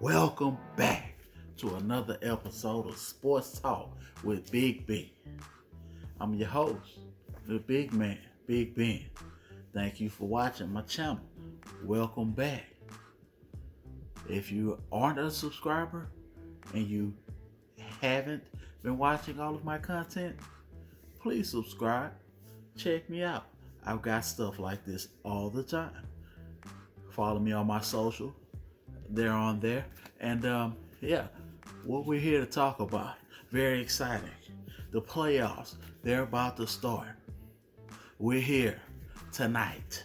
Welcome back to another episode of Sports Talk with Big B. I'm your host, the big man, Big Ben. Thank you for watching my channel. Welcome back. If you aren't a subscriber and you haven't been watching all of my content, please subscribe. Check me out. I've got stuff like this all the time. Follow me on my social. They're on there. And yeah, what we're here to talk about, very exciting. The playoffs, they're about to start. We're here tonight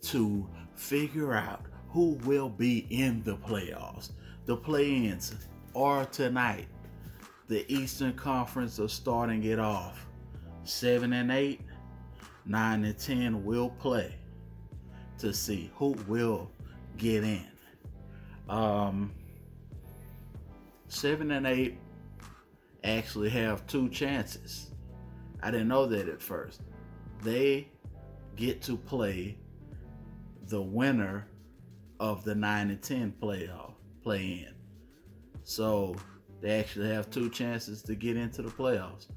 to figure out who will be in the playoffs. The play-ins are tonight. The Eastern Conference are starting it off. 7 and 8, 9 and 10 will play to see who will get in. 7 and 8 actually have two chances. I didn't know that at first. They get to play the winner of the 9 and 10 play in. So they actually have two chances to get into the playoffs.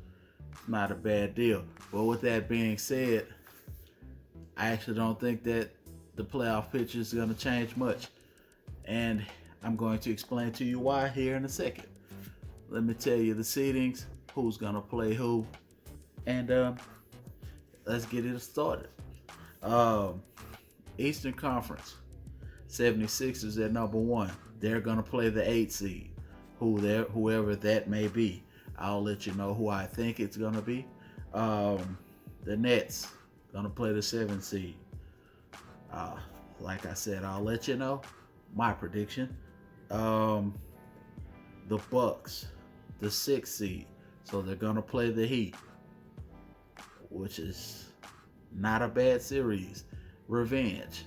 It's not a bad deal. But with that being said, I actually don't think that the playoff picture is going to change much. And I'm going to explain to you why here in a second. Let me tell you the seedings, who's going to play who, and let's get it started. Eastern Conference, 76ers at number 1. They're going to play the 8 seed, whoever that may be. I'll let you know who I think it's going to be. The Nets going to play the 7 seed. Like I said, I'll let you know my prediction. The Bucks, the 6 seed. So they're going to play the Heat, which is not a bad series. Revenge.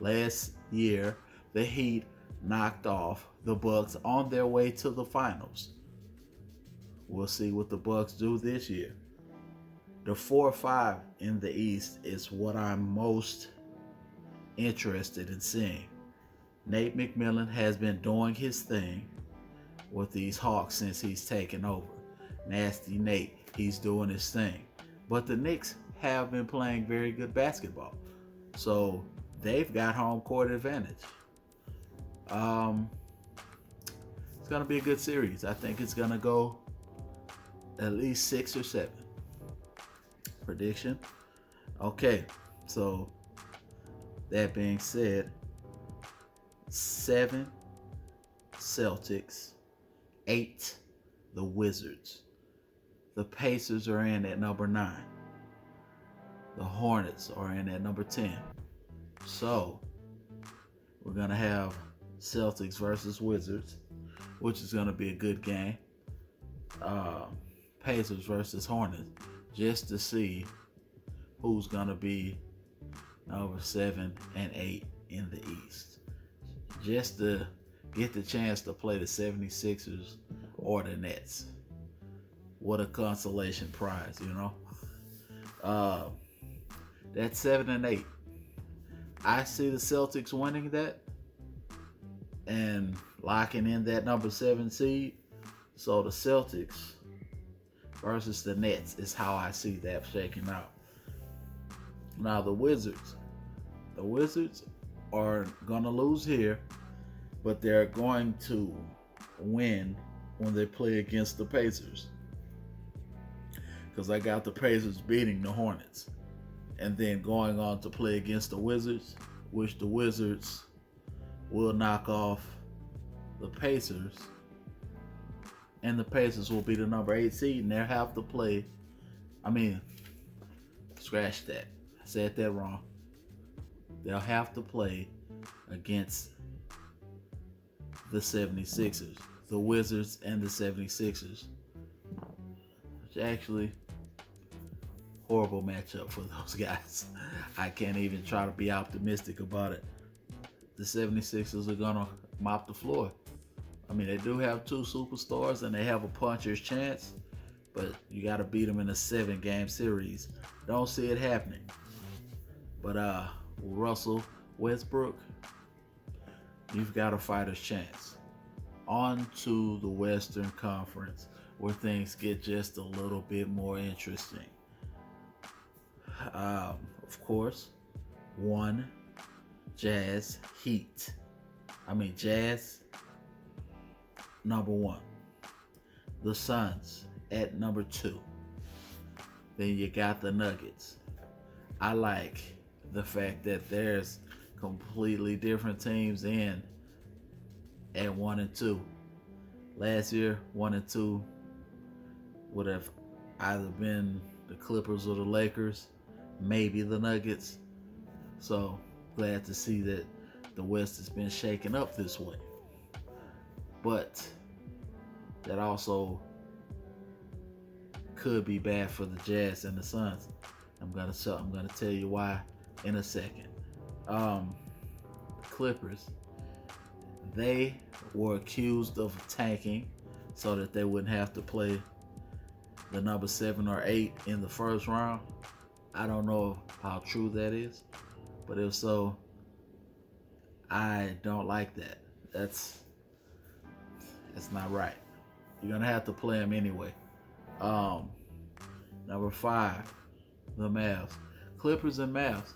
Last year, the Heat knocked off the Bucks on their way to the finals. We'll see what the Bucks do this year. The 4-5 in the East is what I'm most interested in seeing. Nate McMillan has been doing his thing with these Hawks since he's taken over. Nasty Nate, he's doing his thing. But the Knicks have been playing very good basketball. So they've got home court advantage. It's going to be a good series. I think it's going to go at least 6 or 7. Prediction. Okay, so that being said, 7 Celtics, 8 the Wizards. The Pacers are in at number 9. The Hornets are in at number 10. So we're going to have Celtics versus Wizards, which is going to be a good game. Pacers versus Hornets, just to see who's going to be number 7 and 8 in the East. Just to get the chance to play the 76ers or the Nets. What a consolation prize, That's 7 and 8. I see the Celtics winning that and locking in that number 7 seed. So the Celtics versus the Nets is how I see that shaking out. Now the Wizards are going to lose here, but they're going to win when they play against the Pacers. Because I got the Pacers beating the Hornets and then going on to play against the Wizards, which the Wizards will knock off the Pacers, and the Pacers will be the number 8 seed, and they'll have to play. Scratch that. I said that wrong. They'll have to play against the 76ers, the Wizards and the 76ers. Which actually, horrible matchup for those guys. I can't even try to be optimistic about it. The 76ers are going to mop the floor. They do have 2 superstars and they have a puncher's chance, but you got to beat them in a 7-game series. Don't see it happening. But Russell Westbrook, you've got a fighter's chance. On to the Western Conference, where things get just a little bit more interesting. Of course, one, Jazz Heat. Jazz, number one. The Suns at number two. Then you got the Nuggets. I like the fact that there's completely different teams in at 1 and 2. Last year, 1 and 2 would have either been the Clippers or the Lakers, maybe the Nuggets. So glad to see that the West has been shaken up this way. But that also could be bad for the Jazz and the Suns. I'm gonna tell you why in a second. Clippers, they were accused of tanking so that they wouldn't have to play the number 7 or 8 in the first round. I don't know how true that is, but if so, I don't like that. That's not right. You're gonna have to play them anyway. Number 5, the Mavs. Clippers and Mavs.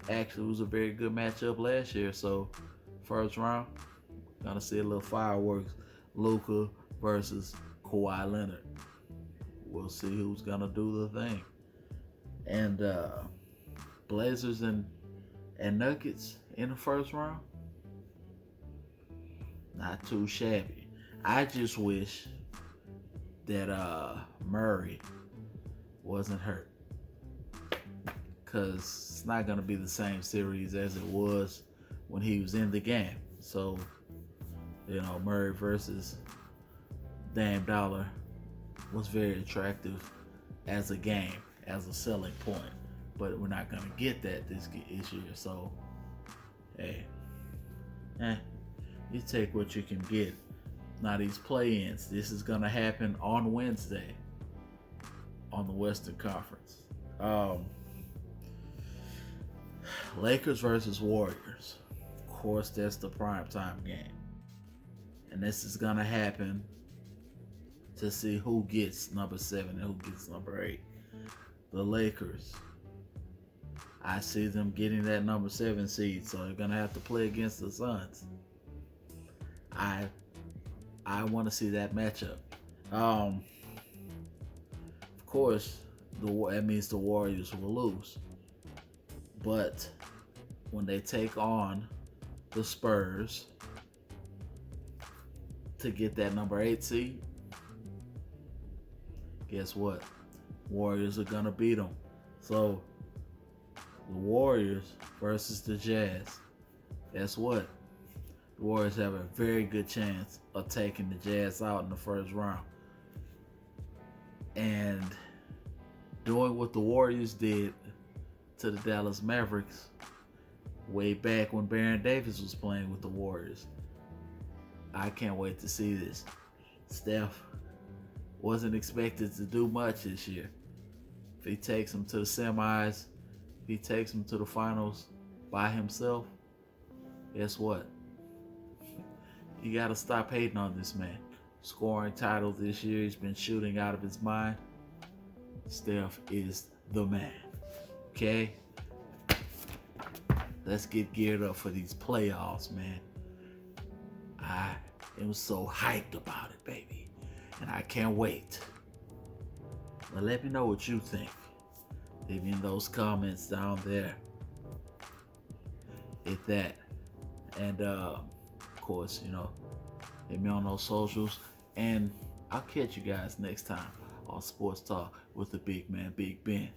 Actually, it was a very good matchup last year. So, first round, gonna see a little fireworks. Luka versus Kawhi Leonard. We'll see who's gonna do the thing. And Blazers and Nuggets in the first round. Not too shabby. I just wish that Murray wasn't hurt, because it's not going to be the same series as it was when he was in the game. So, Murray versus Dame Dollar was very attractive as a game, as a selling point. But we're not going to get that this year. So, hey, you take what you can get. Now, these play-ins, this is going to happen on Wednesday on the Western Conference. Lakers versus Warriors. Of course, that's the primetime game. And this is going to happen to see who gets number 7 and who gets number 8. The Lakers, I see them getting that number 7 seed, so they're going to have to play against the Suns. I want to see that matchup. Of course, that means the Warriors will lose. But when they take on the Spurs to get that number 8 seed, guess what? Warriors are going to beat them. So, the Warriors versus the Jazz. Guess what? The Warriors have a very good chance of taking the Jazz out in the first round. And doing what the Warriors did to the Dallas Mavericks way back when Baron Davis was playing with the Warriors. I can't wait to see this. Steph wasn't expected to do much this year. If he takes them to the semis, if he takes them to the finals by himself, guess what? You got to stop hating on this man. Scoring title this year, he's been shooting out of his mind. Steph is the man. Okay? Let's get geared up for these playoffs, man. I am so hyped about it, baby. And I can't wait. But let me know what you think. Leave me in those comments down there. Hit that. And of course, hit me on those socials. And I'll catch you guys next time on Sports Talk with the big man, Big Ben.